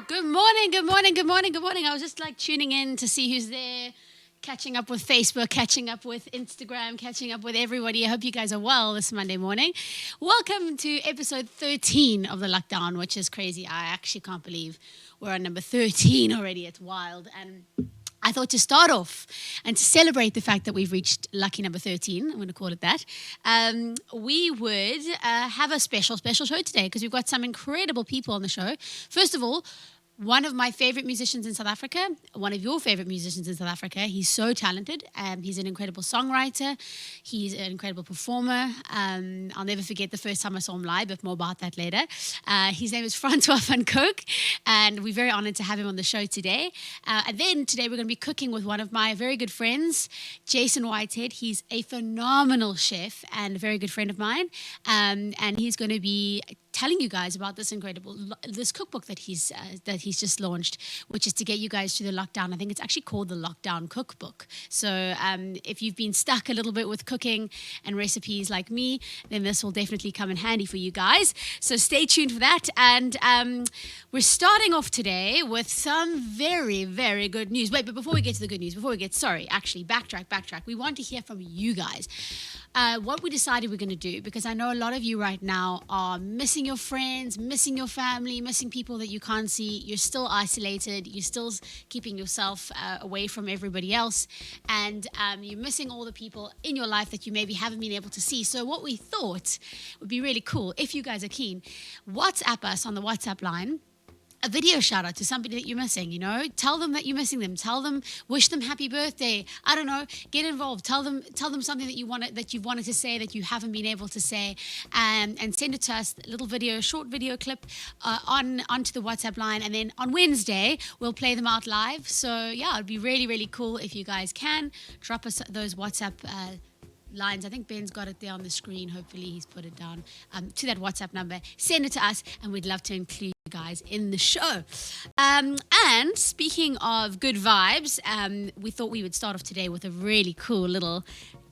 Good morning, good morning, good morning, good morning. I was just like tuning in to see who's there, catching up with Facebook, catching up with Instagram, catching up with everybody. I hope you guys are well this Monday morning. Welcome to episode 13 of the lockdown, which is crazy. I actually can't believe we're on number 13 already. It's wild. And I thought to start off and to celebrate the fact that we've reached lucky number 13, I'm going to call it that, we would have a special show today because we've got some incredible people on the show. First of all, one of my favorite musicians in South Africa, one of your favorite musicians in South Africa. He's so talented. He's an incredible songwriter. He's an incredible performer. I'll never forget the first time I saw him live, but more about that later. His name is Francois van Cook, and we're very honored to have him on the show today. And then today we're going to be cooking with one of my very good friends, Jason Whitehad. He's a phenomenal chef and a very good friend of mine. And he's going to be telling you guys about this cookbook that he's just launched, which is to get you guys through the lockdown. I think it's actually called the Lockdown Cookbook. So if you've been stuck a little bit with cooking and recipes like me, then this will definitely come in handy for you guys. So stay tuned for that. And we're starting off today with some very, very good news. Wait, but before we get to the good news, backtrack. We want to hear from you guys. What we decided we're going to do, because I know a lot of you right now are missing your friends, missing your family, missing people that you can't see. You're still isolated. You're still keeping yourself away from everybody else. And you're missing all the people in your life that you maybe haven't been able to see. So what we thought would be really cool, if you guys are keen, WhatsApp us on the WhatsApp line. A video shout out to somebody that you're missing, tell them that you're missing them, wish them happy birthday. I don't know, get involved, tell them something that you've wanted to say that you haven't been able to say, and send it to us, a little video, short video clip onto the WhatsApp line. And then on Wednesday, we'll play them out live. So yeah, it'd be really, really cool if you guys can drop us those WhatsApp lines. I think Ben's got it there on the screen. Hopefully he's put it down to that WhatsApp number. Send it to us and we'd love to include you guys in the show. And speaking of good vibes, we thought we would start off today with a really cool little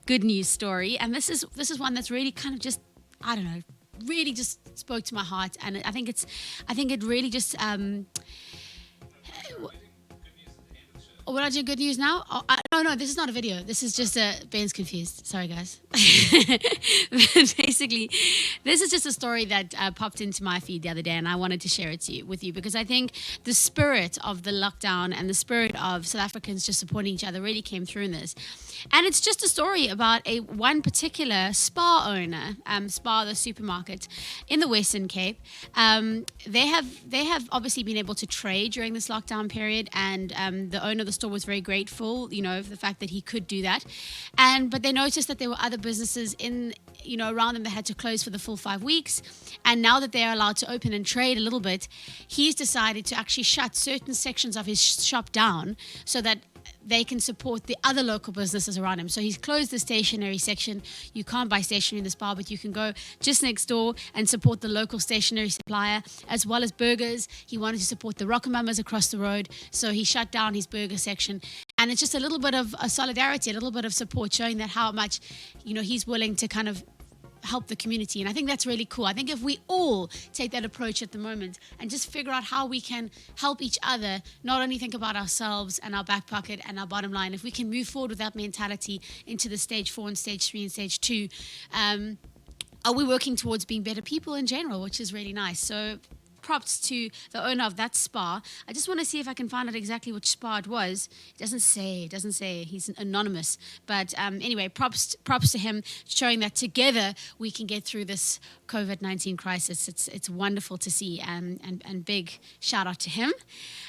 good news story. And this is one that's really kind of just, I don't know, really just spoke to my heart. And I think it really just will I do good news now? No, this is not a video. This is just Ben's confused. Sorry, guys. Basically, this is just a story that popped into my feed the other day, and I wanted to share it with you because I think the spirit of the lockdown and the spirit of South Africans just supporting each other really came through in this. And it's just a story about one particular Spar owner, Spar, the supermarket in the Western Cape. They have obviously been able to trade during this lockdown period, and the owner of the store was very grateful, of the fact that he could do that. But they noticed that there were other businesses around them that had to close for the full 5 weeks. And now that they're allowed to open and trade a little bit, he's decided to actually shut certain sections of his shop down so that they can support the other local businesses around him. So he's closed the stationery section. You can't buy stationery in this bar, but you can go just next door and support the local stationery supplier, as well as burgers. He wanted to support the Rockamama's across the road, so he shut down his burger section. And it's just a little bit of a solidarity, a little bit of support, showing that how much, he's willing to kind of help the community. And I think that's really cool. I think if we all take that approach at the moment and just figure out how we can help each other, not only think about ourselves and our back pocket and our bottom line, if we can move forward with that mentality into the stage 4 and stage 3 and stage 2, are we working towards being better people in general, which is really nice. So props to the owner of that spa. I just want to see if I can find out exactly which spa it was. It doesn't say. He's anonymous. But anyway, props to him, showing that together we can get through this COVID-19 crisis. It's wonderful to see, and big shout out to him.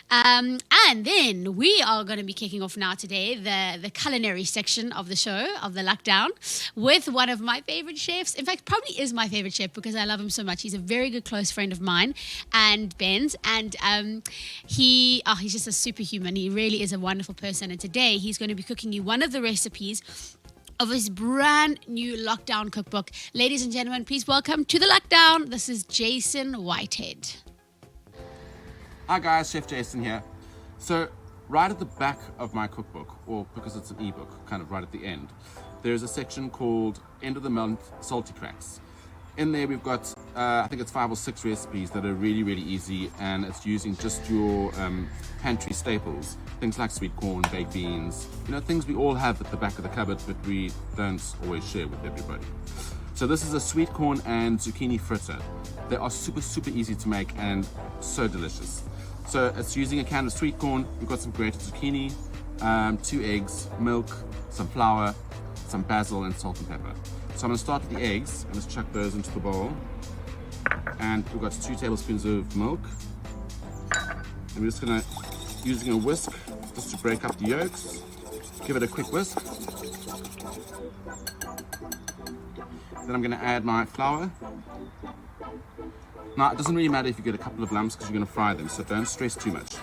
And then we are going to be kicking off now today the culinary section of the show, of the lockdown, with one of my favorite chefs. In fact, probably is my favorite chef because I love him so much. He's a very good close friend of mine and Ben's, and he's just a superhuman. He really is a wonderful person. And today he's going to be cooking you one of the recipes of his brand new lockdown cookbook. Ladies and gentlemen, please welcome to the lockdown. This is Jason Whitehad. Hi guys, Chef Jason here. So right at the back of my cookbook, or because it's an ebook, kind of right at the end, there's a section called End of the Month Salty Cracks. In there we've got, I think it's 5 or 6 recipes that are really, really easy, and it's using just your pantry staples. Things like sweet corn, baked beans, things we all have at the back of the cupboard, but we don't always share with everybody. So this is a sweet corn and zucchini fritter. They are super, super easy to make and so delicious. So it's using a can of sweet corn, we've got some grated zucchini, 2 eggs, milk, some flour, some basil, and salt and pepper. So I'm going to start with the eggs and just chuck those into the bowl. And we've got 2 tablespoons of milk. And we're just going to, using a whisk, just to break up the yolks. Give it a quick whisk. Then I'm going to add my flour. Now, it doesn't really matter if you get a couple of lumps because you're going to fry them, so don't stress too much.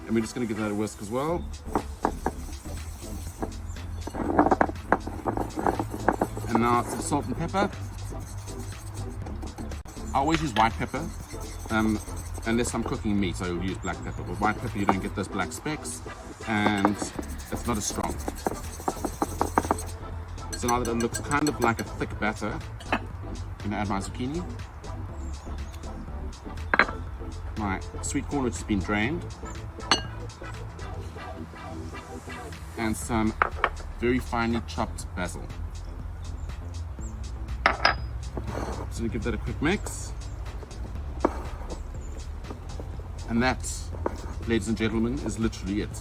And we're just going to give that a whisk as well. And now some salt and pepper. I always use white pepper, unless I'm cooking meat, so I will use black pepper. With white pepper, you don't get those black specks, and it's not as strong. So now that it looks kind of like a thick batter, I'm going to add my zucchini, my sweet corn which has been drained, and some very finely chopped basil. So we give that a quick mix. And that, ladies and gentlemen, is literally it.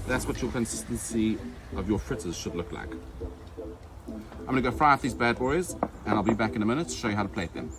That's what your consistency of your fritters should look like. I'm gonna go fry up these bad boys, and I'll be back in a minute to show you how to plate them.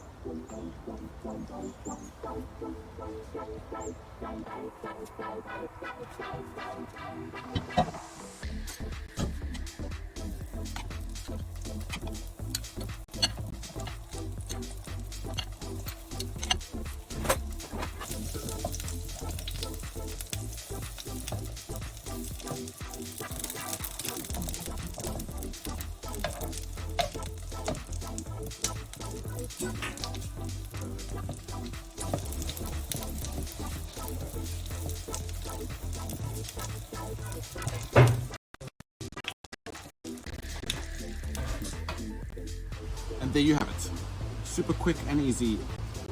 And there you have it. Super quick and easy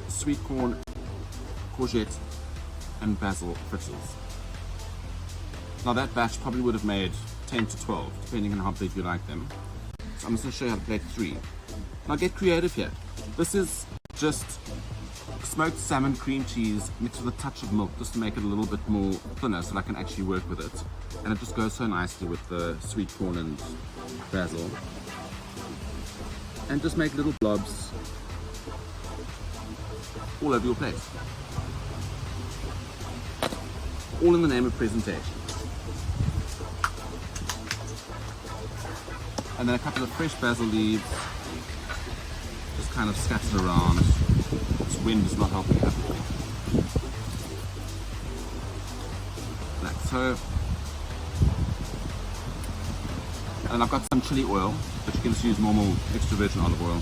sweet corn, courgette, and basil fritters. Now that batch probably would have made 10 to 12, depending on how big you like them. So I'm just going to show you how to plate 3. Now get creative here. This is just smoked salmon cream cheese mixed with a touch of milk, just to make it a little bit more thinner so that I can actually work with it. And it just goes so nicely with the sweet corn and basil. And just make little blobs all over your plate. All in the name of presentation. And then a couple of fresh basil leaves, just kind of scattered around. This wind is not helping that. Like so. And I've got some chili oil, but you can just use normal extra virgin olive oil.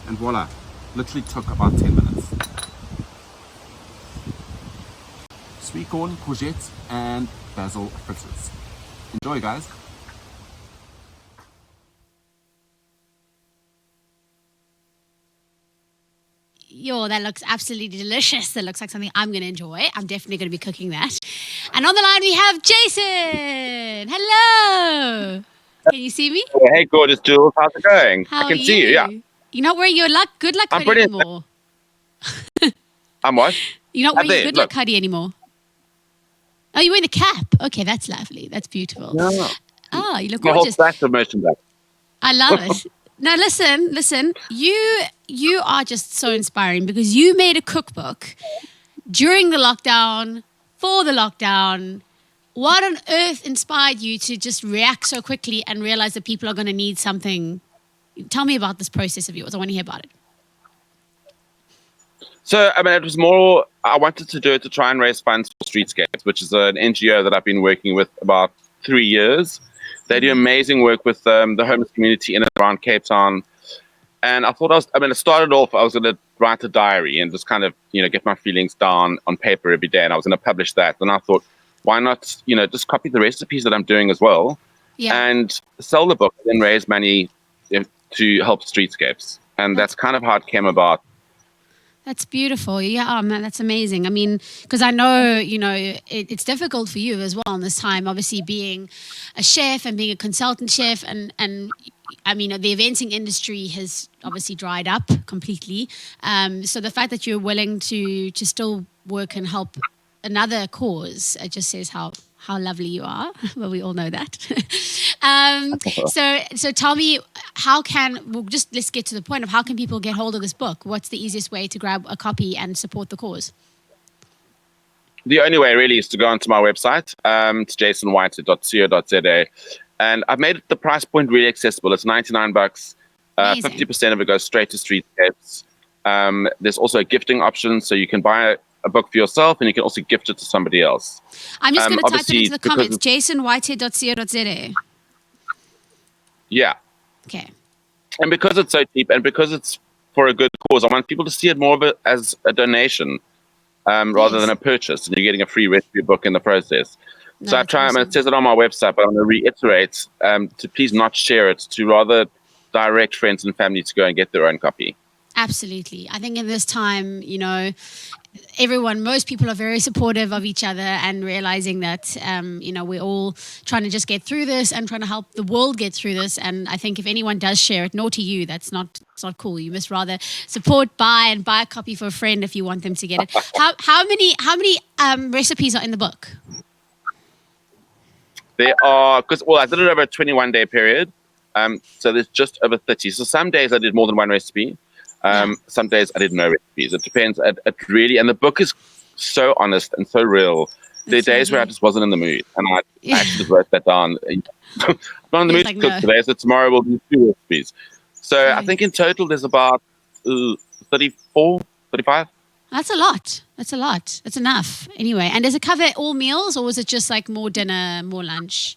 And voila, literally took about 10 minutes. Sweet corn, courgette, and basil fritters. Enjoy, guys. Yo, that looks absolutely delicious. That looks like something I'm going to enjoy. I'm definitely going to be cooking that. And on the line we have Jason. Hello. Can you see me? Oh, hey, gorgeous Jules. How's it going? How I can are see you, yeah. You're not wearing your GoodLuck I'm hoodie brilliant. anymore. I'm what? You're not wearing your look. GoodLuck hoodie anymore. Oh, you're wearing the cap. Okay, that's lovely. That's beautiful. Yeah. Oh, you look My whole gorgeous. stack of merchandise. I love it. Now listen. You are just so inspiring because you made a cookbook during the lockdown, for the lockdown. What on earth inspired you to just react so quickly and realize that people are going to need something? Tell me about this process of yours. I want to hear about it. So, I mean, it was more, I wanted to do it to try and raise funds for Streetscapes, which is an NGO that I've been working with about 3 years. They do amazing work with the homeless community in and around Cape Town. And I thought it started off, I was going to write a diary and just kind of, get my feelings down on paper every day. And I was going to publish that. And I thought, why not, just copy the recipes that I'm doing as well and sell the book, then raise money to help streetscapes. And that's kind of how it came about. That's beautiful. Yeah, oh man, that's amazing. I mean, because I know, it's difficult for you as well in this time, obviously being a chef and being a consultant chef. And I mean, the eventing industry has obviously dried up completely. So the fact that you're willing to still work and help another cause, it just says how lovely you are. Well, we all know that. So tell me, let's get to the point of how can people get hold of this book? What's the easiest way to grab a copy and support the cause? The only way really is to go onto my website. It's jasonwhitehad.co.za. And I've made the price point really accessible. It's $99. 50% of it goes straight to streetscapes. There's also a gifting option, so you can buy a book for yourself, and you can also gift it to somebody else. I'm just going to type it into the comments. jasonwhitehad.co.za. Yeah. Okay. And because it's so cheap, and because it's for a good cause, I want people to see it more of it as a donation rather than a purchase, and you're getting a free recipe book in the process. No, so I try, awesome. It says it on my website, but I'm going to reiterate to please not share it, to rather direct friends and family to go and get their own copy. Absolutely. I think in this time, most people are very supportive of each other and realizing that, we're all trying to just get through this and trying to help the world get through this. And I think if anyone does share it, naughty you, it's not cool. You must rather buy a copy for a friend if you want them to get it. How many recipes are in the book? There are, I did it over a 21-day period. So there's just over 30. So some days I did more than one recipe. Some days I did no recipes. It depends. It really, and the book is so honest and so real. There are days where I just wasn't in the mood, and I actually just wrote that down. I'm not in the mood to cook today, so tomorrow we'll do 2 recipes. So I think in total there's about 34, 35. That's a lot. That's enough. Anyway, and does it cover all meals, or was it just like more dinner, more lunch?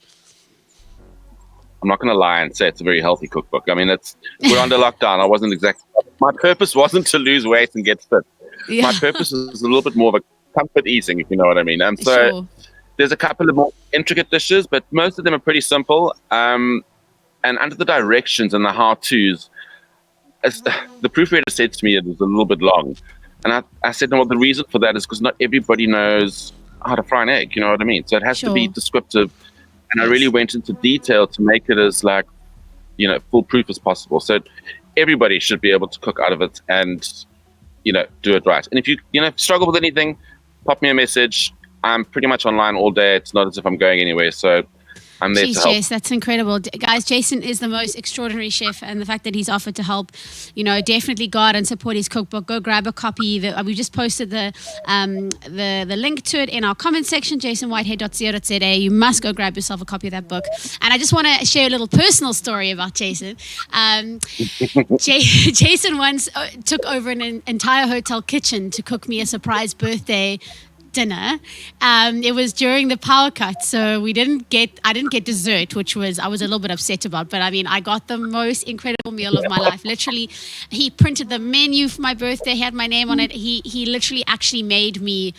I'm not going to lie and say it's a very healthy cookbook. I mean, we're under lockdown. My purpose wasn't to lose weight and get fit. Yeah. My purpose is a little bit more of a comfort eating, if you know what I mean. So there's a couple of more intricate dishes, but most of them are pretty simple. And under the directions and the how-tos, the proofreader said to me it was a little bit long. And I said, no, well, the reason for that is because not everybody knows how to fry an egg, you know what I mean? So it has to be descriptive. And I really went into detail to make it as foolproof as possible. So everybody should be able to cook out of it and, do it right. And if you, struggle with anything, pop me a message. I'm pretty much online all day. It's not as if I'm going anywhere. So I'm there to help. Jace, that's incredible. Guys, Jason is the most extraordinary chef, and the fact that he's offered to help, definitely go out and support his cookbook. Go grab a copy. We just posted the link to it in our comment section, jasonwhitehad.co.za. You must go grab yourself a copy of that book. And I just want to share a little personal story about Jason. Jason once took over an entire hotel kitchen to cook me a surprise birthday dinner. It was during the power cut, so I didn't get dessert, which I was a little bit upset about, but I mean, I got the most incredible meal of my life. Literally, he printed the menu for my birthday, he had my name on it. He literally actually made me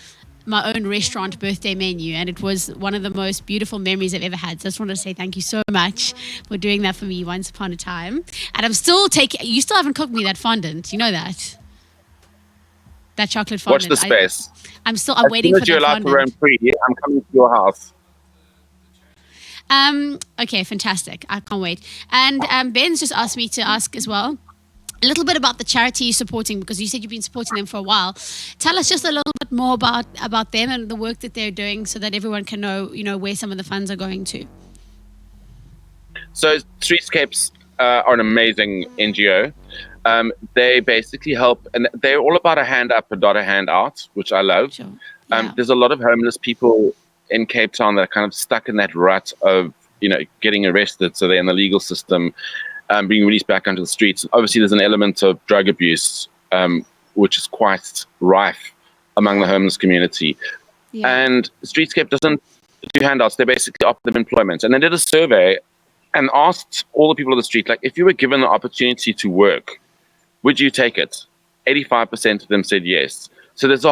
my own restaurant birthday menu, and it was one of the most beautiful memories I've ever had. So I just want to say thank you so much for doing that for me once upon a time. And you still haven't cooked me that fondant, you know that chocolate fondant. Watch the space. I'm waiting for that. You're allowed to roam free. I'm coming to your house. Okay, fantastic. I can't wait. And Ben's just asked me to ask as well a little bit about the charity you're supporting, because you said you've been supporting them for a while. Tell us just a little bit more about them and the work that they're doing, so that everyone can know, where some of the funds are going to. So Streetscapes are an amazing NGO. They basically help, and they're all about a hand up and not a hand out, which I love. Sure. Yeah. There's a lot of homeless people in Cape Town that are kind of stuck in that rut of, getting arrested. So they're in the legal system, being released back onto the streets. Obviously, there's an element of drug abuse, which is quite rife among the homeless community. Yeah. And Streetscape doesn't do handouts. They basically offer them employment. And they did a survey and asked all the people on the street, if you were given the opportunity to work, would you take it? 85% of them said yes. So there's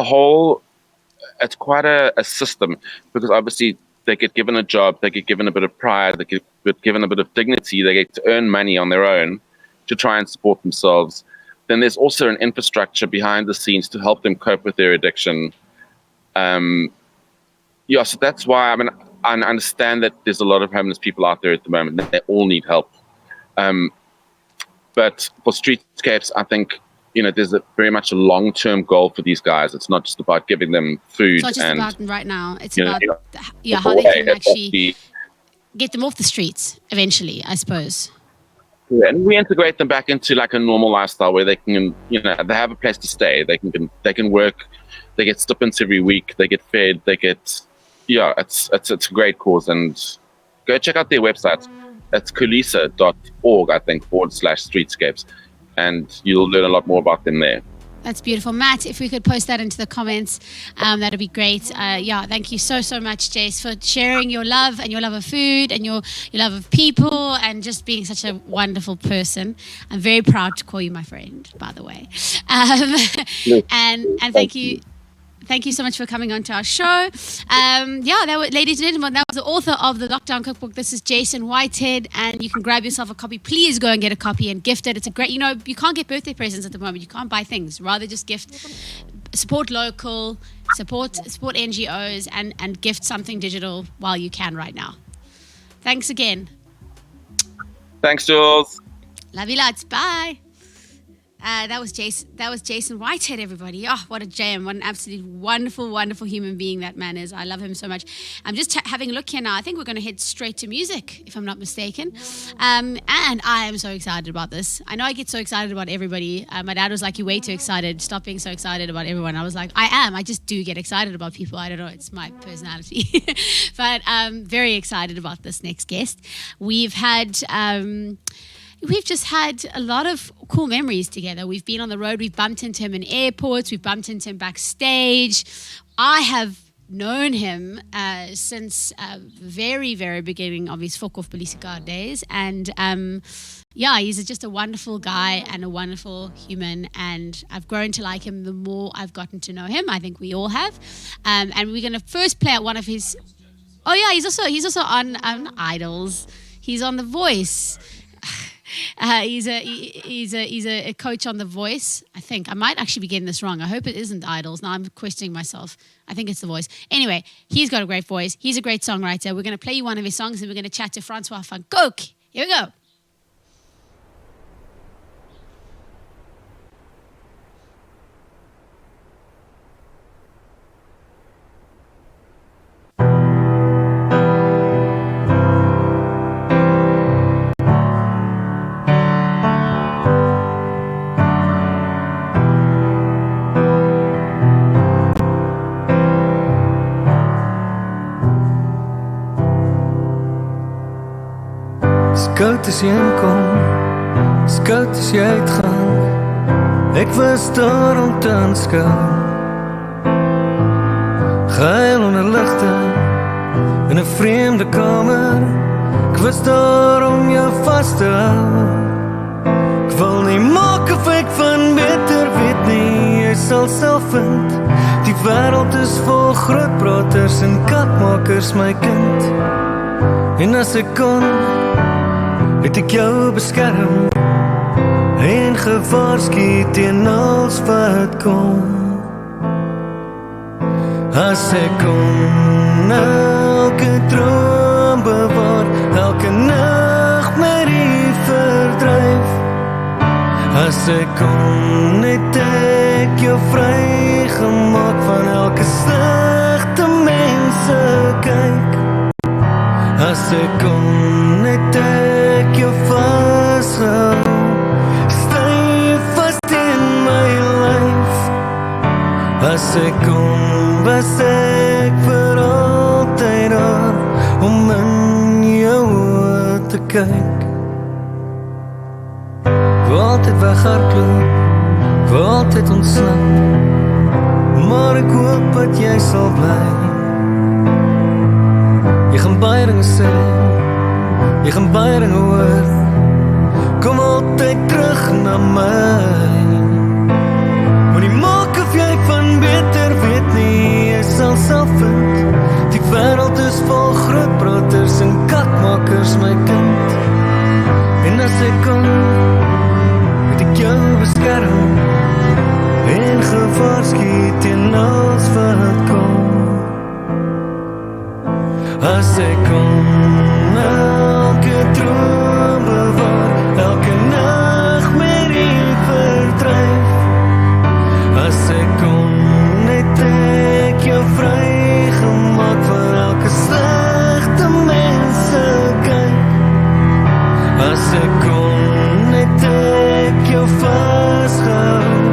it's quite a system, because obviously they get given a job, they get given a bit of pride, they get given a bit of dignity, they get to earn money on their own to try and support themselves. Then there's also an infrastructure behind the scenes to help them cope with their addiction. So that's why, I mean, I understand that there's a lot of homeless people out there at the moment. They all need help. But for Streetscapes, I think, there's very much a long-term goal for these guys. It's not just about giving them food. It's not just about right now. It's about how they can actually get them off the streets eventually, I suppose. Yeah, and we integrate them back into like a normal lifestyle where they can, they have a place to stay. They can work. They get stipends every week. They get fed. They get, it's a great cause. And go check out their website. It's kulisa.org, I think, /streetscapes. And you'll learn a lot more about them there. That's beautiful. Matt, if we could post that into the comments, that'd be great. Thank you so much, Jace, for sharing your love and your love of food and your love of people and just being such a wonderful person. I'm very proud to call you my friend, by the way. And thank you. Thank you so much for coming on to our show. Ladies and gentlemen, that was the author of the Lockdown Cookbook. This is Jason Whitehead, and you can grab yourself a copy. Please go and get a copy and gift it. It's a great, you can't get birthday presents at the moment. You can't buy things. Rather just gift, support local, support NGOs, and gift something digital while you can right now. Thanks again. Thanks, Jules. Love you lots. Bye. That was Jason Whitehead, everybody. Oh, what a gem. What an absolutely wonderful, wonderful human being that man is. I love him so much. I'm just having a look here now. I think we're going to head straight to music, if I'm not mistaken. And I am so excited about this. I know I get so excited about everybody. My dad was like, you're way too excited. Stop being so excited about everyone. I was like, I am. I just do get excited about people. I don't know. It's my personality. But I'm very excited about this next guest. We've just had a lot of cool memories together. We've been on the road. We've bumped into him in airports. We've bumped into him backstage. I have known him since very, very beginning of his Fuck Off Belisika days. And he's just a wonderful guy and a wonderful human. And I've grown to like him the more I've gotten to know him. I think we all have. And we're going to first play out one of his... Oh, yeah, he's also on Idols. He's on The Voice. He's a coach on The Voice. I think I might actually be getting this wrong. I hope it isn't Idols. Now I'm questioning myself. I think it's The Voice. Anyway, he's got a great voice. He's a great songwriter. We're going to play you one of his songs and we're going to chat to Francois van Cook. Here we go. Koud as jy inkom, is koud as jy uitgaan. Ek was daar om te aanskou. Gehuil onder ligte in 'n vreemde kamer. Ek was daar om jou vas te hou. Ek wil nie maak of ek van beter weet nie. Jy sal self vind. Die wêreld is vol grootpraters en katmakers, my kind. En as ek kon, het ek jou beskerm en gewaarsku teen alles wat kom. As ek kon elke droom bewaar, elke nagmerrie verdryf. As ek kon net ek jou vrygemaak van elke slegte mense kyk. As ek kon net ek jou vashou, styf vast in my lyf. As ek kon, was ek vir altyd daar om in jou oë te kyk. Wou altyd weghardloop, wou altyd ontsnap, maar ek hoop dat jy sal bly. Jy gaan baie dinge sê, jy gaan baie dinge hoor, kom altyd terug na my. Moenie maak of jy van beter weet nie, jy sal self vind, die wêreld is vol is my kind. En as ek kon, moet ek jou beskerm en gewaarsku teen alles wat kom. As ek kon elke droom bewaar, elke nagmerrie verdryf. As ek kon net ek jou vrygemaak van elke slegte mense kyk. As ek kon net ek jou vasgehou,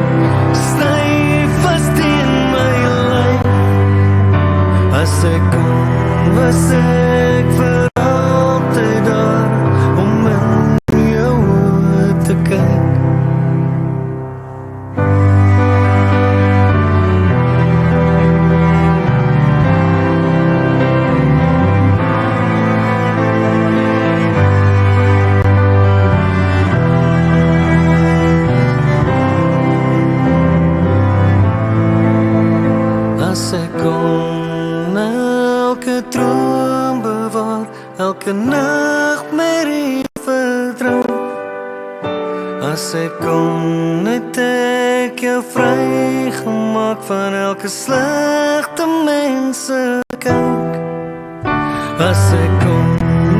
styf vast in my lyf. As ek kon, was ek vir altyd daar om in jou oë te kyk. As ek kon elke droom bewaar, elke nagmerrie verdryf. As ek kon net ek jou vrygemaak van elke slegte mense kyk. As ek kon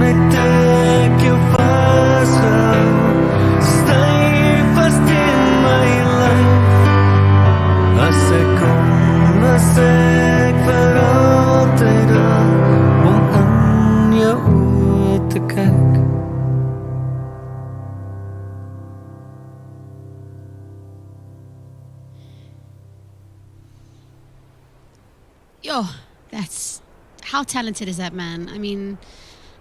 net ek jou vasgehou, styf vast in my lyf. As ek kon, was ek vir altyd daar om in jou oë te kyk. Yo, that's how talented is that man? I mean,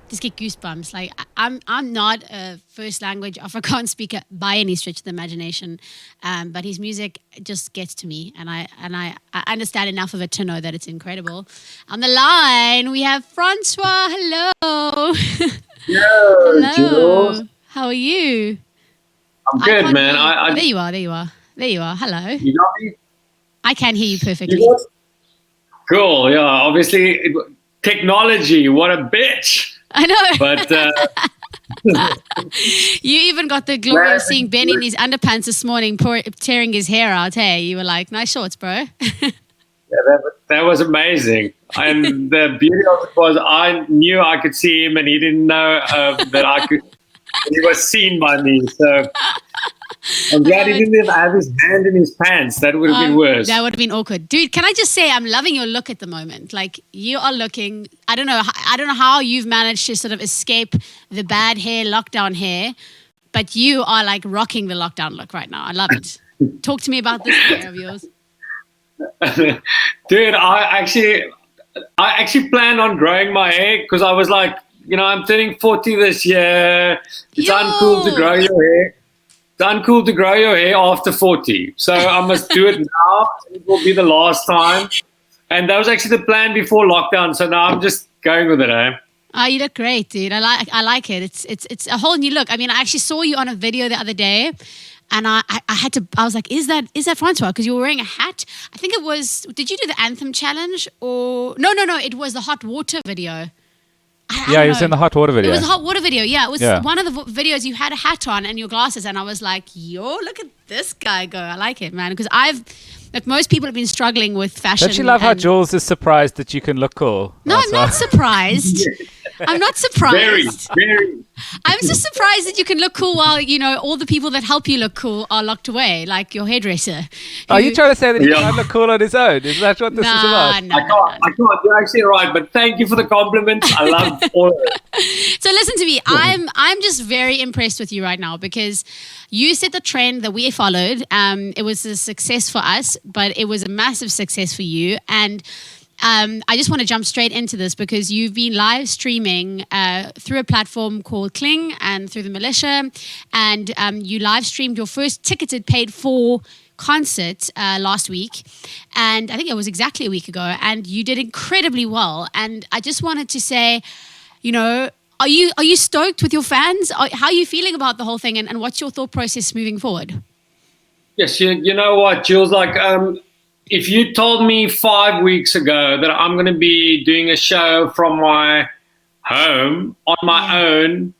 just get goosebumps. Like I'm not a first language Afrikaans speaker by any stretch of the imagination, but his music just gets to me, and I understand enough of it to know that it's incredible. On the line we have Francois. Hello. Hello. Jules. How are you? I'm good, man. There you are. Hello. You got me? I can hear you perfectly. You got- Cool. Yeah. Obviously, technology. What a bitch. I know. But you even got the glory of seeing Ben in his underpants this morning, tearing his hair out. Hey, you were like, nice shorts, bro. yeah, that was amazing. And the beauty of it was, I knew I could see him, and he didn't know that I could. He was seen by me. So I'm glad he didn't have his hand in his pants. That would have been worse. That would have been awkward. Dude, can I just say I'm loving your look at the moment. Like, you are looking, I don't know how you've managed to sort of escape the bad hair, lockdown hair, but you are like rocking the lockdown look right now. I love it. Talk to me about this hair of yours. Dude, I actually planned on growing my hair because I was like, I'm turning 40 this year. It's uncool to grow your hair. It's uncool to grow your hair after 40. So I must do it now. It will be the last time. And that was actually the plan before lockdown. So now I'm just going with it, eh? Oh, you look great, dude. I like it. It's a whole new look. I mean, I actually saw you on a video the other day, and I was like, is that Francois? Because you were wearing a hat. I think it was. Did you do the anthem challenge or no? It was the hot water video. Yeah, he was in the hot water video. It was a hot water video. Yeah, it was one of the videos. You had a hat on and your glasses, and I was like, yo, look at this guy go. I like it, man, because most people have been struggling with fashion. Don't you love how Jules is surprised that you can look cool? No, I'm not surprised. I'm not surprised. Very. I'm just surprised that you can look cool while, all the people that help you look cool are locked away, like your hairdresser. Are you trying to say that he can't look cool on his own? Is that what this is about? No. I can't. You're actually right, but thank you for the compliments. I love all of it. So listen to me. I'm just very impressed with you right now because you set the trend that we followed. It was a success for us, but it was a massive success for you. And I just want to jump straight into this because you've been live streaming through a platform called Kling and through the Militia, and you live streamed your first ticketed paid for concert last week, and I think it was exactly a week ago, and you did incredibly well. And I just wanted to say, are you stoked with your fans? How are you feeling about the whole thing, and what's your thought process moving forward? Yes, you know what, Jules, if you told me 5 weeks ago that I'm going to be doing a show from my home on my own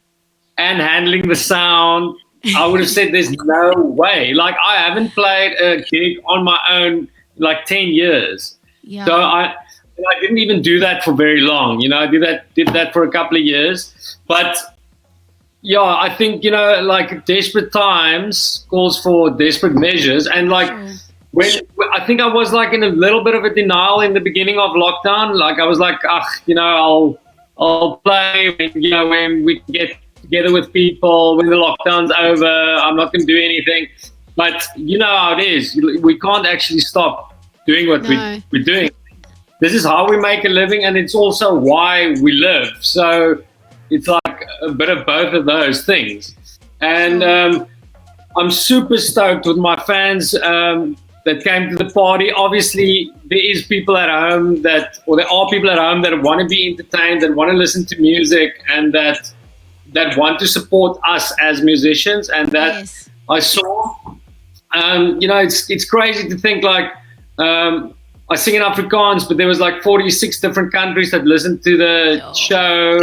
and handling the sound, I would have said there's no way. Like, I haven't played a gig on my own like 10 years. Yeah. So I didn't even do that for very long. You know, I did that for a couple of years. But yeah, I think, you know, like, desperate times calls for desperate measures. And like, when I think I was like in a little bit of a denial in the beginning of lockdown. Like, I was like, you know, I'll play when, you know, when we get together with people, when the lockdown's over. I'm not going to do anything. But you know how it is. We can't actually stop doing what we're doing. This is how we make a living, and it's also why we live. So it's like a bit of both of those things. And I'm super stoked with my fans that came to the party. Obviously, there are people at home that want to be entertained, that want to listen to music, and that want to support us as musicians. And that I saw. You know, it's crazy to think, like, I sing in Afrikaans, but there was like 46 different countries that listened to the show.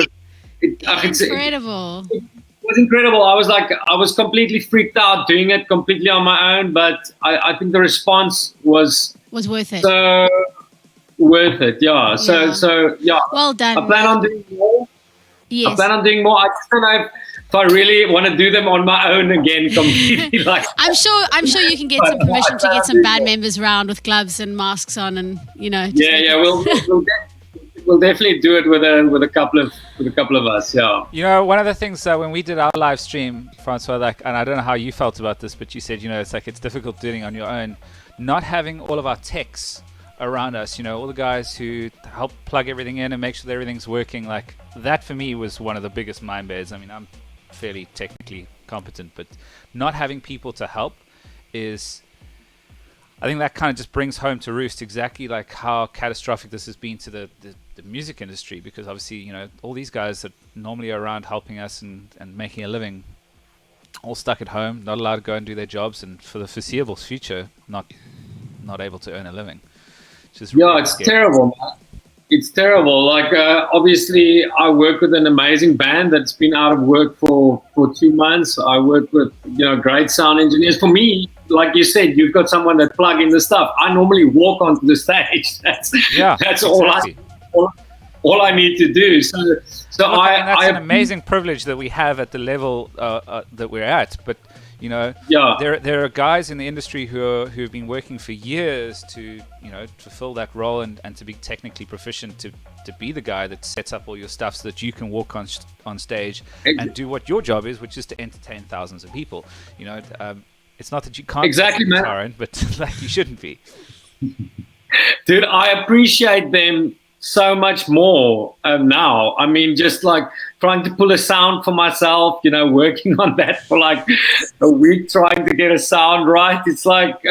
It's incredible. It was incredible. I was completely freaked out doing it completely on my own, but I think the response was worth it. So worth it, yeah. So yeah. Well done. I plan on doing more. Yes. I plan on doing more. I just don't know if I really want to do them on my own again completely. Like, I'm sure you can get some permission to get some band members around with gloves and masks on, and you know. We'll definitely do it with a couple of us. Yeah. You know, one of the things when we did our live stream, Francois, like, and I don't know how you felt about this, but you said, you know, it's like it's difficult doing it on your own, not having all of our techs around us. You know, all the guys who help plug everything in and make sure that everything's working. Like, that for me was one of the biggest mind bears. I mean, I'm fairly technically competent, but not having people to help is, I think that kind of just brings home to roost exactly like how catastrophic this has been to the music industry, because obviously, you know, all these guys that normally are around helping us and making a living, all stuck at home, not allowed to go and do their jobs, and for the foreseeable future not able to earn a living. It's really scary. Terrible, man. It's terrible. Like, obviously, I work with an amazing band that's been out of work for 2 months. I work with, you know, great sound engineers. For me, like you said, you've got someone that plug in the stuff. I normally walk onto the stage. That's exactly. all I need to do. So look, that's an amazing privilege that we have at the level that we're at. But you know, there are guys in the industry who have been working for years to, you know, fulfill that role and to be technically proficient to be the guy that sets up all your stuff so that you can walk on stage and do what your job is, which is to entertain thousands of people. You know, it's not that you can't exactly, man, own, but like, you shouldn't be. Dude, I appreciate them so much more now. I mean, just like trying to pull a sound for myself, you know, working on that for like a week, trying to get a sound right. It's like,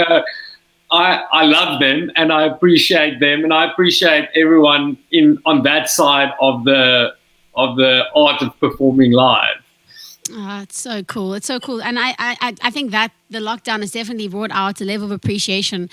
I love them and I appreciate them, and I appreciate everyone on that side of the art of performing live. Oh, it's so cool. It's so cool. And I think that the lockdown has definitely brought out a level of appreciation,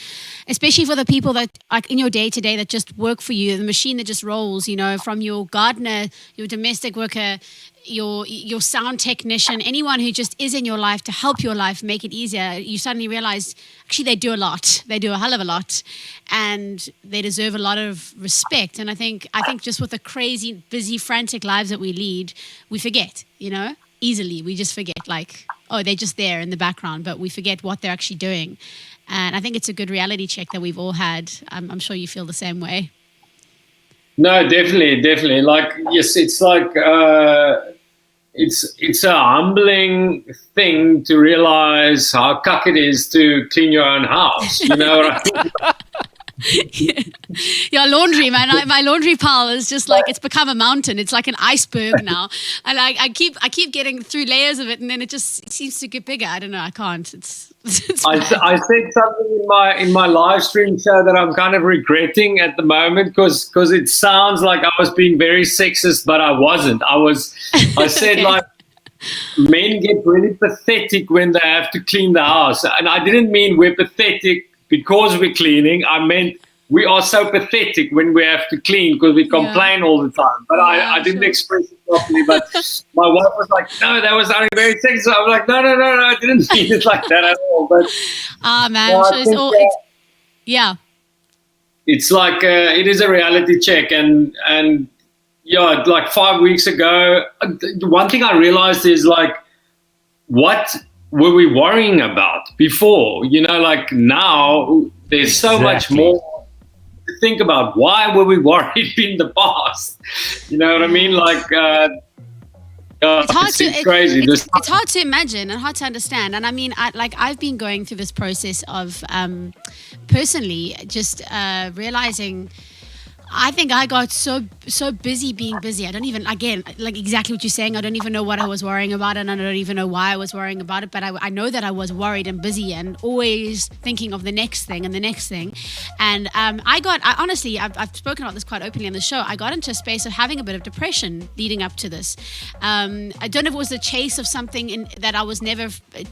especially for the people that, like, in your day-to-day that just work for you, the machine that just rolls, you know, from your gardener, your domestic worker, your sound technician, anyone who just is in your life to help your life, make it easier. You suddenly realize, actually, they do a lot. They do a hell of a lot, and they deserve a lot of respect. And I think just with the crazy, busy, frantic lives that we lead, we forget, you know, easily. We just forget, like, oh, they're just there in the background, but we forget what they're actually doing. And I think it's a good reality check that we've all had. I'm sure you feel the same way. No, definitely. Like, yes, it's like, it's a humbling thing to realize how cuck it is to clean your own house. You know what I mean? Yeah, laundry, man. My laundry pile is just like, it's become a mountain. It's like an iceberg now, and I keep getting through layers of it, and then it just seems to get bigger. I don't know. I can't. I said something in my live stream show that I'm kind of regretting at the moment because it sounds like I was being very sexist, but I wasn't. I said, like, men get really pathetic when they have to clean the house, and I didn't mean we're pathetic because we're cleaning. I meant we are so pathetic when we have to clean because we complain all the time. But I didn't express it properly. But my wife was like, no, that was sounding very sexy. I was like, no, I didn't mean it like that at all. But man, I'm sure it's like it is a reality check. And yeah, like 5 weeks ago, one thing I realized is like, what were we worrying about before? You know, like now there's so much more to think about. Why were we worried in the past? You know what I mean? Like, it's crazy. It's hard to imagine and hard to understand. And I mean, I've been going through this process of personally just realizing. I think I got so busy being busy. I don't even, again, like exactly what you're saying, I don't even know what I was worrying about, and I don't even know why I was worrying about it, but I know that I was worried and busy and always thinking of the next thing and the next thing. And honestly, I've spoken about this quite openly on the show. I got into a space of having a bit of depression leading up to this. I don't know if it was the chase of something that I was never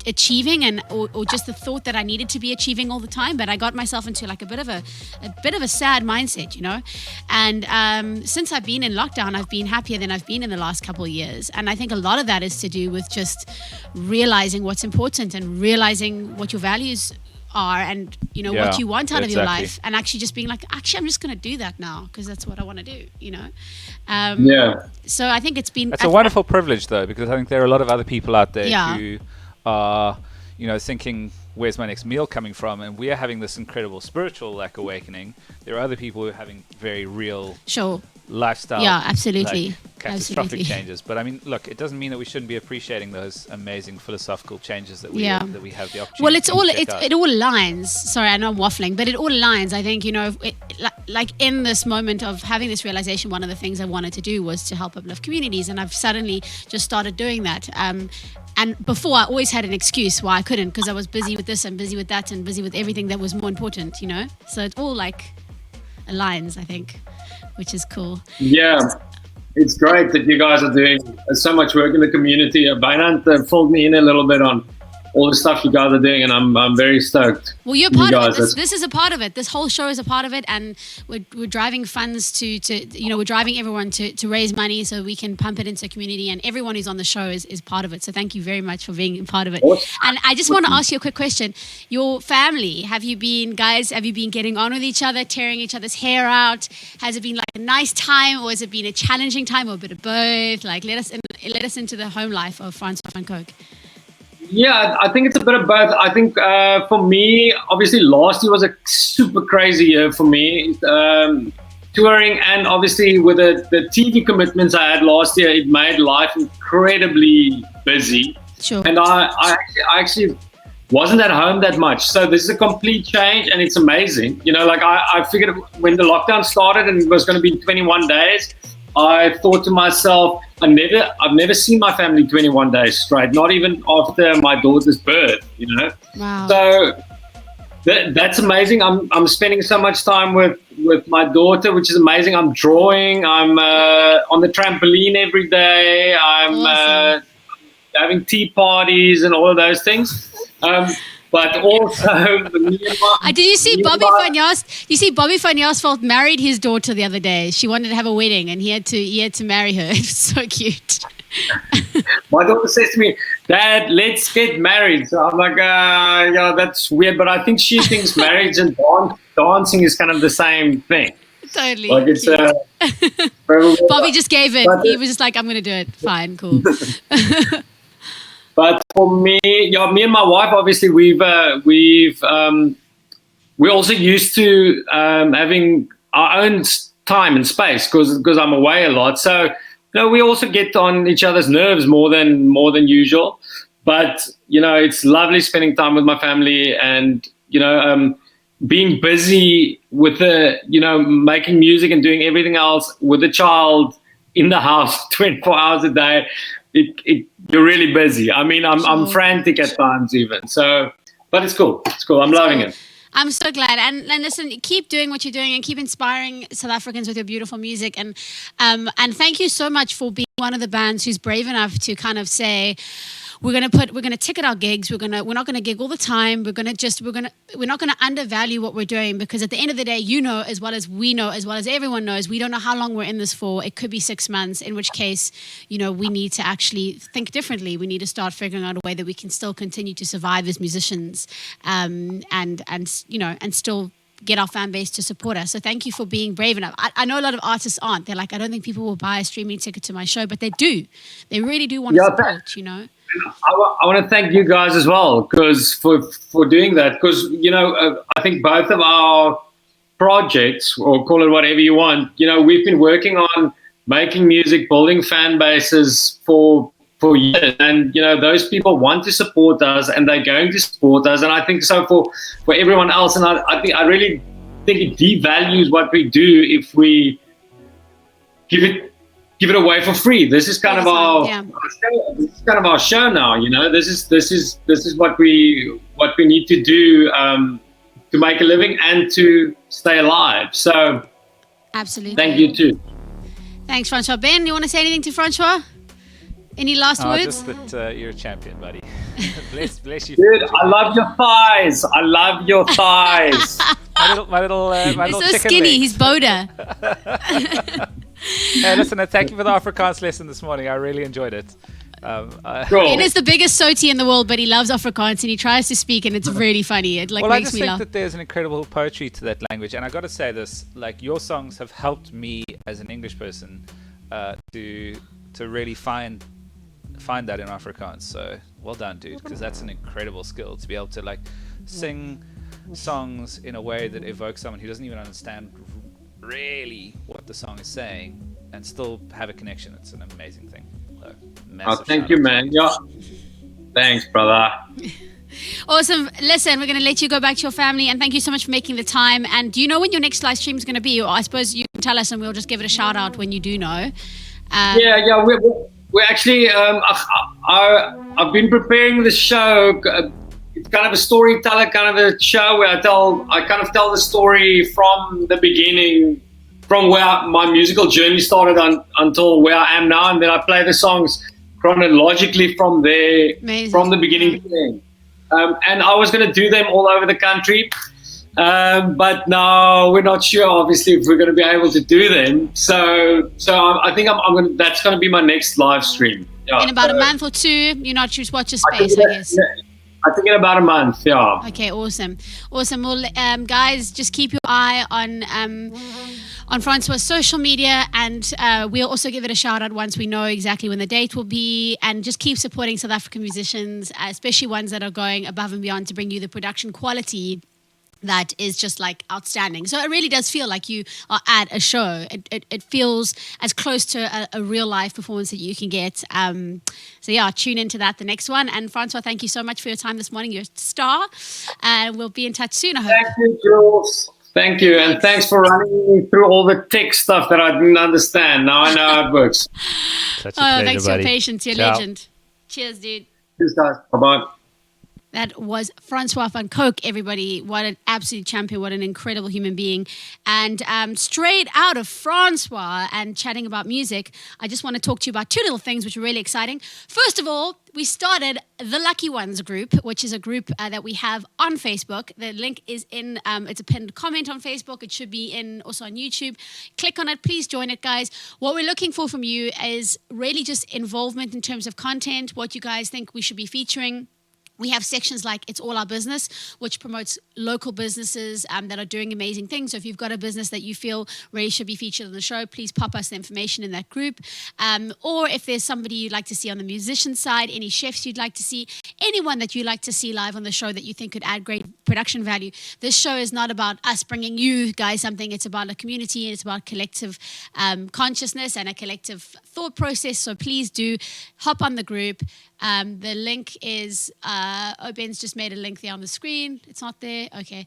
achieving or just the thought that I needed to be achieving all the time, but I got myself into like a bit of a sad mindset, you know. And since I've been in lockdown, I've been happier than I've been in the last couple of years. And I think a lot of that is to do with just realizing what's important and realizing what your values are and, you know, what you want out of your life. And actually just being like, actually, I'm just going to do that now because that's what I want to do, you know. So I think it's a wonderful privilege, though, because I think there are a lot of other people out there who are, you know, thinking, where's my next meal coming from? And we are having this incredible spiritual awakening. There are other people who are having very real lifestyle absolutely catastrophic changes. But I mean, look, it doesn't mean that we shouldn't be appreciating those amazing philosophical changes that we have the opportunity it all aligns. Sorry, I know I'm waffling, but it all aligns. I think, you know, like in this moment of having this realization, one of the things I wanted to do was to help uplift communities, and I've suddenly just started doing that. And before, I always had an excuse why I couldn't, because I was busy with this and busy with that and busy with everything that was more important, you know? So it all like aligns, I think, which is cool. Yeah, it's great that you guys are doing so much work in the community. Bainant filled me in a little bit on all the stuff you guys are doing, and I'm very stoked. Well, you're part of it. This is a part of it. This whole show is a part of it, and we're driving funds to you know, we're driving everyone to raise money so we can pump it into the community, and everyone who's on the show is part of it. So thank you very much for being part of it. Awesome. And I just want to ask you a quick question. Your family, have you been getting on with each other, tearing each other's hair out? Has it been like a nice time, or has it been a challenging time, or a bit of both? Like let us into the home life of Francois van Coke. Yeah, I think it's a bit of both. I think for me, obviously last year was a super crazy year for me. Touring, and obviously with the TV commitments I had last year, it made life incredibly busy. Sure. And I actually wasn't at home that much. So this is a complete change, and it's amazing. You know, like I figured when the lockdown started and it was going to be 21 days, I thought to myself, I've never seen my family 21 days straight, not even after my daughter's birth, you know. Wow. So that's amazing. I'm spending so much time with my daughter, which is amazing. I'm drawing. I'm on the trampoline every day. I'm awesome. Having tea parties and all of those things. But also, did you see Bobby van Joost? You see, Bobby van Joost married his daughter the other day. She wanted to have a wedding, and he had to marry her. It was so cute. My daughter says to me, "Dad, let's get married." So I'm like, yeah, that's weird. But I think she thinks marriage and dancing is kind of the same thing. Totally. Like it's Bobby just gave it. He was just like, "I'm going to do it. Fine, cool." But for me, me and my wife, obviously, we're also used to having our own time and space because I'm away a lot. So, you know, we also get on each other's nerves more than usual. But, you know, it's lovely spending time with my family and, you know, being busy with making music and doing everything else with the child in the house 24 hours a day. You're really busy. I mean, I'm frantic at times even. So, but it's cool. It's cool. I'm loving it. I'm so glad. And listen, keep doing what you're doing and keep inspiring South Africans with your beautiful music. And thank you so much for being one of the bands who's brave enough to kind of say, we're gonna ticket our gigs. We're not gonna gig all the time. We're not gonna undervalue what we're doing, because at the end of the day, you know as well as we know, as well as everyone knows, we don't know how long we're in this for. It could be 6 months, in which case, we need to actually think differently. We need to start figuring out a way that we can still continue to survive as musicians, and still get our fan base to support us. So thank you for being brave enough. I know a lot of artists aren't. They're like, I don't think people will buy a streaming ticket to my show, but they do. They really do want to support, I want to thank you guys as well, because for doing that, because I think both of our projects, or call it whatever you want, we've been working on making music, building fan bases for years, and those people want to support us, and they're going to support us, and I think so for everyone else. And I really think it devalues what we do if we give it away for free. This is kind of our show. This is kind of our show now. This is what we need to do to make a living and to stay alive. So absolutely, thank you too. Thanks, Francois. Ben, you want to say anything to Francois? Any last words? Just that you're a champion, buddy. bless you. Dude, I love your thighs. I love your thighs. my little He's so chicken skinny. legs. He's Boda. Hey, listen, thank you for the Afrikaans lesson this morning. I really enjoyed it. Ben is the biggest Soti in the world, but he loves Afrikaans and he tries to speak, and it's really funny. It makes me laugh. I just think that there's an incredible poetry to that language, and I got to say this: your songs have helped me as an English person to really find that in Afrikaans. So well done, dude, because that's an incredible skill to be able to sing songs in a way that evokes someone who doesn't even understand really what the song is saying and still have a connection. It's an amazing thing. So, thank you, man. Yeah, thanks, brother. Awesome. Listen, we're going to let you go back to your family, and thank you so much for making the time. And do you know when your next live stream is going to be? Or I suppose you can tell us and we'll just give it a shout out when you do know. We're actually, I've been preparing the show. It's kind of a storyteller kind of a show where I kind of tell the story from the beginning, from where my musical journey started until where I am now, and then I play the songs chronologically from there, Amazing. From the beginning to the end. And I was going to do them all over the country, but now we're not sure, obviously, if we're going to be able to do them. So I think I'm going. That's going to be my next live stream. Yeah, in about a month or two, you're not sure watch your space, I guess. I think in about a month, yeah. Okay, awesome. Well, guys, just keep your eye on Francois' social media, and we'll also give it a shout out once we know exactly when the date will be, and just keep supporting South African musicians, especially ones that are going above and beyond to bring you the production quality that is just outstanding. So it really does feel like you are at a show. It feels as close to a real live performance that you can get. So yeah, tune into that, the next one. And Francois, thank you so much for your time this morning. You're a star. And we'll be in touch soon, I hope. Thank you, Jules. Thank you. And thanks for running me through all the tech stuff that I didn't understand. Now I know how it works. Such a pleasure, thanks for buddy. your patience. You're a legend. Cheers, dude. Cheers, guys. Bye-bye. That was Francois van Coke, everybody. What an absolute champion. What an incredible human being. And straight out of Francois and chatting about music, I just want to talk to you about two little things which are really exciting. First of all, we started the Lucky Ones group, which is a group that we have on Facebook. The link is in, it's a pinned comment on Facebook. It should be in also on YouTube. Click on it. Please join it, guys. What we're looking for from you is really just involvement in terms of content, what you guys think we should be featuring. We have sections like It's All Our Business, which promotes local businesses that are doing amazing things. So if you've got a business that you feel really should be featured on the show, please pop us the information in that group. Or if there's somebody you'd like to see on the musician side, any chefs you'd like to see, anyone that you'd like to see live on the show that you think could add great production value. This show is not about us bringing you guys something. It's about a community, and it's about collective consciousness and a collective thought process. So please do hop on the group. The link is, Ben's just made a link there on the screen. It's not there. Okay.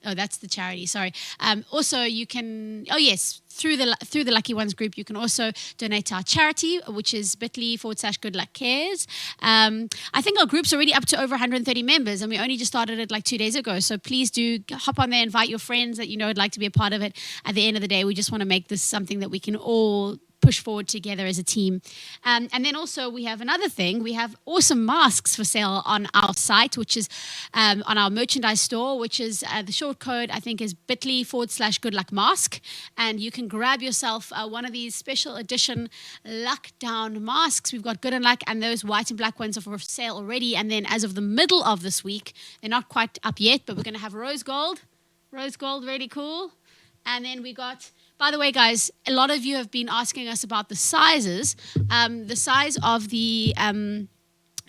Oh, that's the charity. Sorry. Also, you can. Oh, yes. Through the Lucky Ones group, you can also donate to our charity, which is bit.ly/GoodLuck Cares. I think our group's already up to over 130 members, and we only just started it 2 days ago. So please do hop on there, invite your friends that you know would like to be a part of it. At the end of the day, we just want to make this something that we can all push forward together as a team. And then also we have another thing. We have awesome masks for sale on our site, which is on our merchandise store, which is the short code, I think, is bit.ly/GoodLuck mask. And you can grab yourself one of these special edition Luck Down masks. We've got Good and Luck, and those white and black ones are for sale already. And then as of the middle of this week, they're not quite up yet, but we're going to have rose gold, really cool. And then we got, by the way, guys, a lot of you have been asking us about the sizes, the size of the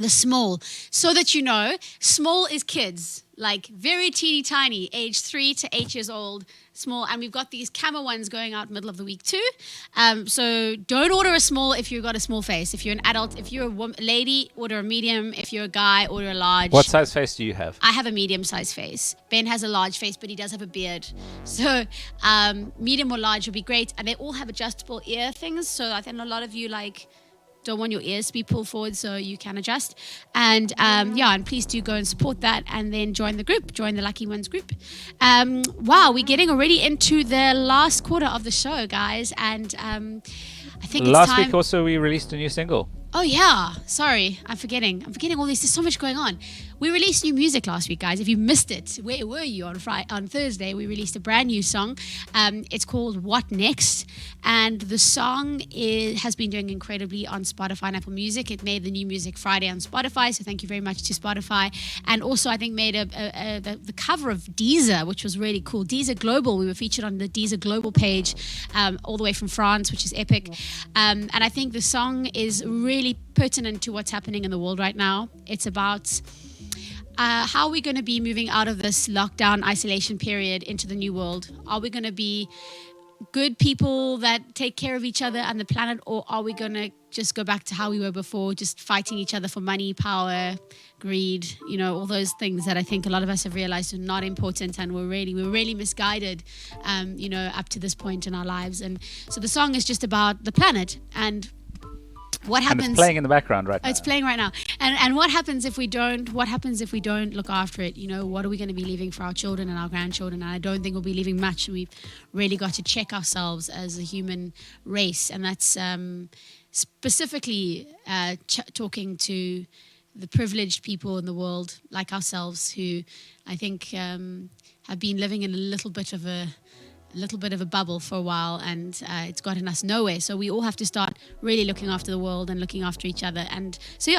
small, so that you know, small is kids, like very teeny tiny, age 3 to 8 years old, small. And we've got these camo ones going out middle of the week too. So don't order a small if you've got a small face. If you're an adult, if you're a lady, order a medium. If you're a guy, order a large. What size face do you have? I have a medium size face. Ben has a large face, but he does have a beard. So medium or large would be great. And they all have adjustable ear things. So I think a lot of you don't want your ears to be pulled forward, so you can adjust. And and please do go and support that, and then join the Lucky Ones group. Wow, we're getting already into the last quarter of the show, guys, and I think it's last time. week also we released a new single. Oh yeah, sorry, I'm forgetting all this. There's so much going on. We released new music last week, guys. If you missed it, where were you on Thursday? We released a brand new song. It's called What Next, and the song has been doing incredibly on Spotify and Apple Music. It made the new music Friday on Spotify, so thank you very much to Spotify. And also, I think made the cover of Deezer, which was really cool. Deezer Global. We were featured on the Deezer Global page, all the way from France, which is epic. And I think the song is really pertinent to what's happening in the world right now. It's about how are we going to be moving out of this lockdown isolation period into the new world? Are we going to be good people that take care of each other and the planet, or are we going to just go back to how we were before, just fighting each other for money, power, greed, all those things that I think a lot of us have realized are not important, and we're really misguided, up to this point in our lives. And so the song is just about the planet and what happens. And it's playing in the background right now. It's playing right now. And what happens if we don't look after it? What are we going to be leaving for our children and our grandchildren? And I don't think we'll be leaving much. We've really got to check ourselves as a human race. And that's specifically talking to the privileged people in the world like ourselves, who I think have been living in a little bit of a bubble for a while, and it's gotten us nowhere. So we all have to start really looking after the world and looking after each other. And so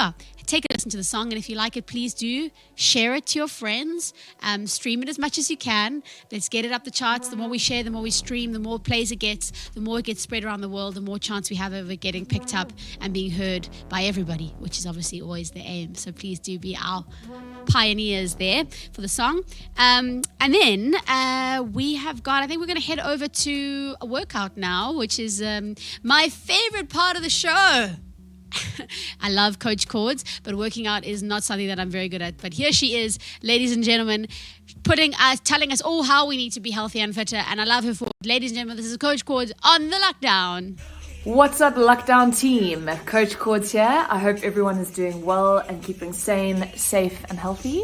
take a listen to the song, and if you like it, please do share it to your friends, stream it as much as you can. Let's get it up the charts. The more we share, the more we stream, the more plays it gets, the more it gets spread around the world, the more chance we have of it getting picked up and being heard by everybody, which is obviously always the aim. So please do be our pioneers there for the song. And then we have got, I think we're going to head over to a workout now, which is my favorite part of the show. I love Coach Cords, but working out is not something that I'm very good at. But here she is, ladies and gentlemen, telling us all how we need to be healthier and fitter. And I love her for it. Ladies and gentlemen, this is Coach Cords on the Lockdown. What's up, Lockdown team? Coach Cords here. I hope everyone is doing well and keeping sane, safe, and healthy.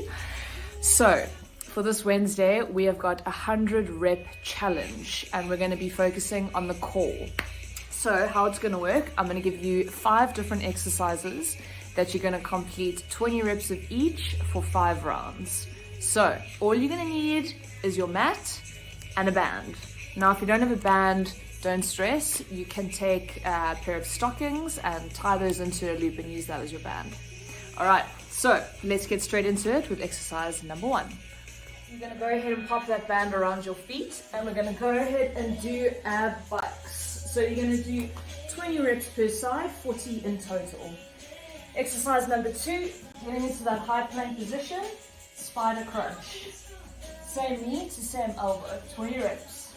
So, for this Wednesday, we have got a 100 rep challenge, and we're going to be focusing on the core. So how it's going to work, I'm going to give you 5 different exercises that you're going to complete 20 reps of each for 5 rounds. So all you're going to need is your mat and a band. Now, if you don't have a band, don't stress. You can take a pair of stockings and tie those into a loop and use that as your band. All right, so let's get straight into it with exercise number 1. You're going to go ahead and pop that band around your feet, and we're going to go ahead and do ab bikes. So you're going to do 20 reps per side, 40 in total. Exercise number 2, getting into that high plank position, spider crunch. Same knee to same elbow, 20 reps.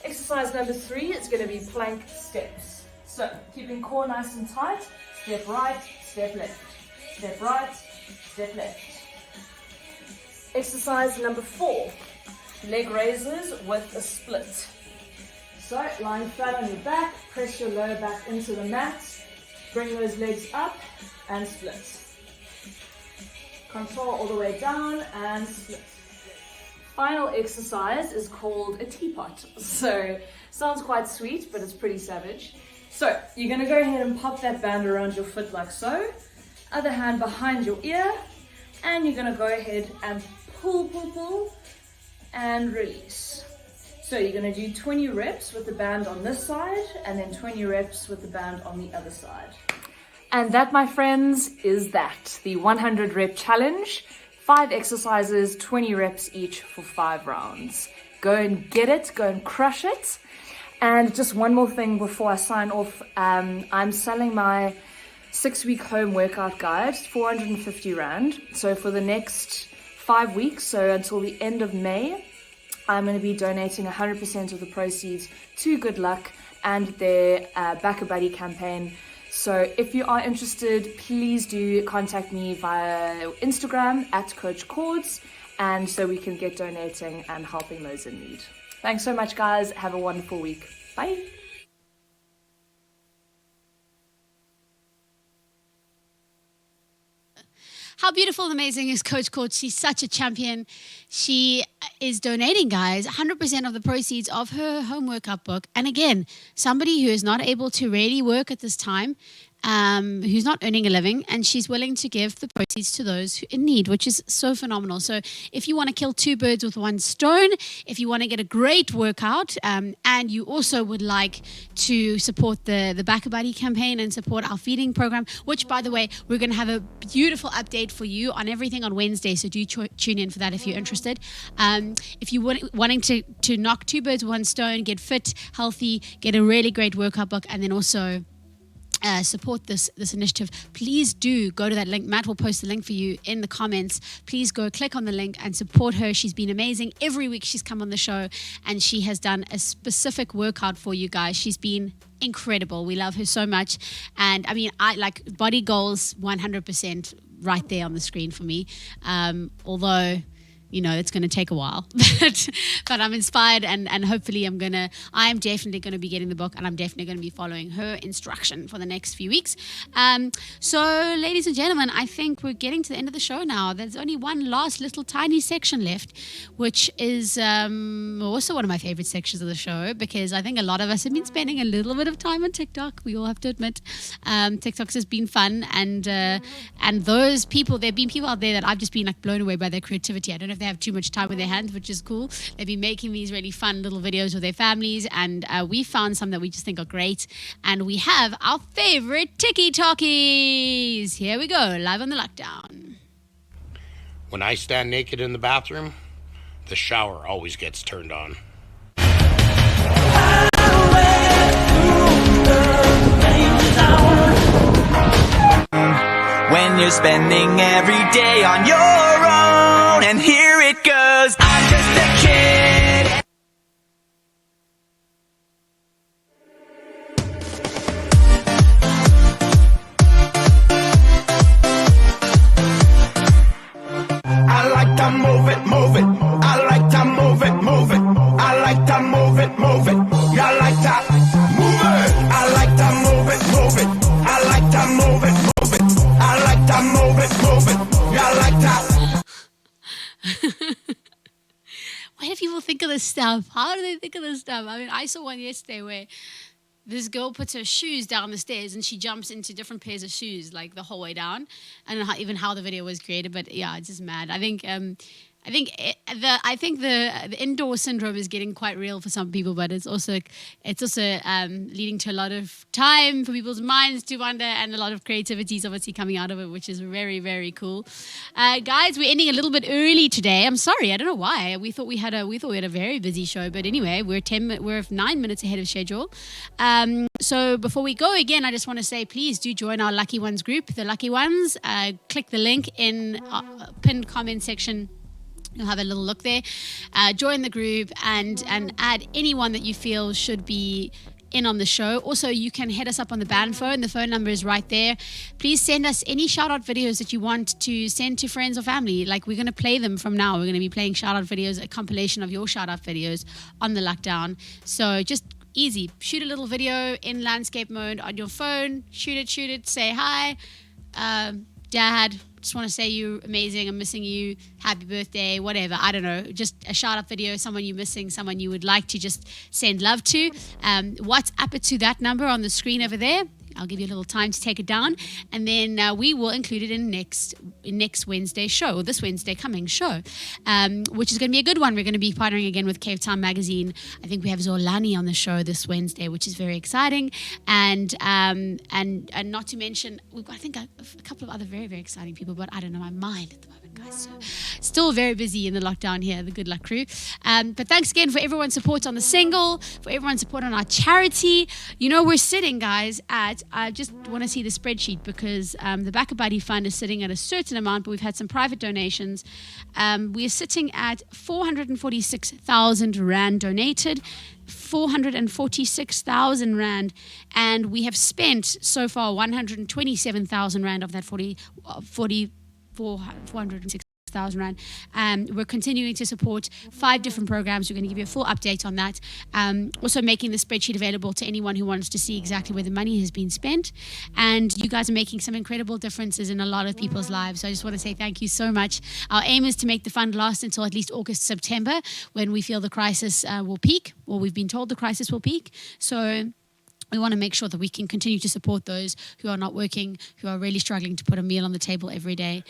Exercise number 3 is going to be plank steps. So keeping core nice and tight, step right, step left. Step right, step left. Exercise number 4, leg raises with a split. So, lying flat on your back, press your lower back into the mat, bring those legs up and split. Control all the way down and split. Final exercise is called a teapot. So, sounds quite sweet, but it's pretty savage. So you're going to go ahead and pop that band around your foot like so. Other hand behind your ear. And you're going to go ahead and pull, and release. So you're going to do 20 reps with the band on this side, and then 20 reps with the band on the other side. And that, my friends, is that. The 100 rep challenge. 5 exercises, 20 reps each for 5 rounds. Go and get it, go and crush it. And just one more thing before I sign off. I'm selling my 6-week home workout guide, 450 Rand. So for the next 5 weeks, so until the end of May, I'm going to be donating 100% of the proceeds to GoodLuck and their Back a Buddy campaign. So if you are interested, please do contact me via Instagram at Coach Cords, and so we can get donating and helping those in need. Thanks so much, guys. Have a wonderful week. Bye. How beautiful and amazing is Coach Court? She's such a champion. She is donating, guys, 100% of the proceeds of her home workout book. And again, somebody who is not able to really work at this time, who's not earning a living, and she's willing to give the proceeds to those in need, which is so phenomenal. So if you want to kill 2 birds with 1 stone, if you want to get a great workout, and you also would like to support the Back a Buddy campaign and support our feeding program, which, by the way, we're going to have a beautiful update for you on everything on Wednesday, so do tune in for that if you're interested. If you wanting to knock 2 birds with 1 stone, get fit, healthy, get a really great workout book, and then also support this initiative, please do go to that link. Matt will post the link for you in the comments. Please go click on the link and support her. She's been amazing. Every week she's come on the show and she has done a specific workout for you guys. She's been incredible. We love her so much. And I mean, I like body goals 100% right there on the screen for me. Although, you know, it's going to take a while, but I'm inspired, and hopefully I am definitely going to be getting the book, and I'm definitely going to be following her instruction for the next few weeks. So ladies and gentlemen, I think we're getting to the end of the show now. There's only one last little tiny section left, which is also one of my favorite sections of the show, because I think a lot of us have been spending a little bit of time on TikTok. We all have to admit, TikTok has been fun, and those people, there have been people out there that I've just been like blown away by their creativity. I don't know if they have too much time with their hands, which is cool. They've been making these really fun little videos with their families, and we found some that we just think are great. And we have our favorite Tiki Talkies. Here we go, live on the lockdown. When I stand naked in the bathroom, the shower always gets turned on. When you're spending every day on your own, and here it goes, I'm just a kid. I like to move it, move it. I like to move it, move it. I like to move it, move it. I like to move it. I like to move it, move it. I like to move it, move it. I like to move it, move it. I like to. Why do people think of this stuff? How do they think of this stuff? I mean, I saw one yesterday where this girl puts her shoes down the stairs and she jumps into different pairs of shoes like the whole way down. I don't know even how the video was created, but yeah, it's just mad. I think the indoor syndrome is getting quite real for some people, but it's also leading to a lot of time for people's minds to wander, and a lot of creativity is obviously coming out of it, which is very, very cool. Guys, we're ending a little bit early today. I'm sorry, I don't know why. We thought we had a very busy show, but anyway, we're 9 minutes ahead of schedule. So before we go again, I just want to say, please do join our Lucky Ones group, the Lucky Ones. Click the link in pinned comment section. You'll have a little look there. Join the group and add anyone that you feel should be in on the show. Also, you can hit us up on the band phone. The phone number is right there. Please send us any shout out videos that you want to send to friends or family. Like, we're going to play them from now. We're going to be playing shout out videos, a compilation of your shout out videos on the lockdown. So just easy. Shoot a little video in landscape mode on your phone. Shoot it. Say hi. Dad, just want to say you're amazing. I'm missing you. Happy birthday, whatever. I don't know. Just a shout out video, someone you're missing, someone you would like to just send love to. WhatsApp it to that number on the screen over there. I'll give you a little time to take it down, and then we will include it in next Wednesday's show, or this Wednesday coming show, which is going to be a good one. We're going to be partnering again with Cape Town Magazine. I think we have Zolani on the show this Wednesday, which is very exciting, and not to mention we've got, I think, a couple of other very, very exciting people, but I don't know my mind at the moment, guys. So still very busy in the lockdown here, the GoodLuck crew. But thanks again for everyone's support on the single, for everyone's support on our charity. You know, we're sitting, guys, at, I just want to see the spreadsheet, because the Back a Buddy Fund is sitting at a certain amount, but we've had some private donations. We're sitting at 446,000 Rand donated, 446,000 Rand, and we have spent so far 127,000 Rand of that 406,000 Rand. We're continuing to support 5 different programs. We're going to give you a full update on that. Also making the spreadsheet available to anyone who wants to see exactly where the money has been spent. And you guys are making some incredible differences in a lot of people's lives. So I just want to say thank you so much. Our aim is to make the fund last until at least August, September, when we feel the crisis will peak, or we've been told the crisis will peak. So we want to make sure that we can continue to support those who are not working, who are really struggling to put a meal on the table every day.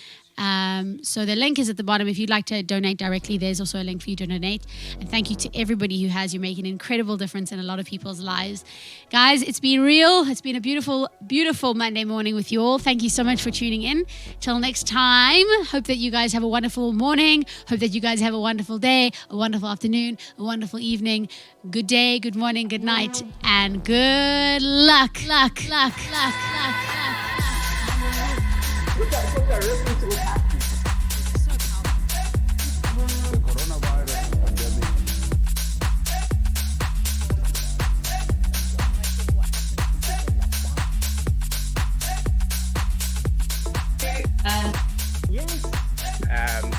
So the link is at the bottom. If you'd like to donate directly, there's also a link for you to donate. And thank you to everybody who has. You're making an incredible difference in a lot of people's lives. Guys, it's been real. It's been a beautiful, beautiful Monday morning with you all. Thank you so much for tuning in. Till next time, hope that you guys have a wonderful morning. Hope that you guys have a wonderful day, a wonderful afternoon, a wonderful evening. Good day, good morning, good night, and good luck. Luck, luck, luck, luck, luck. Yes.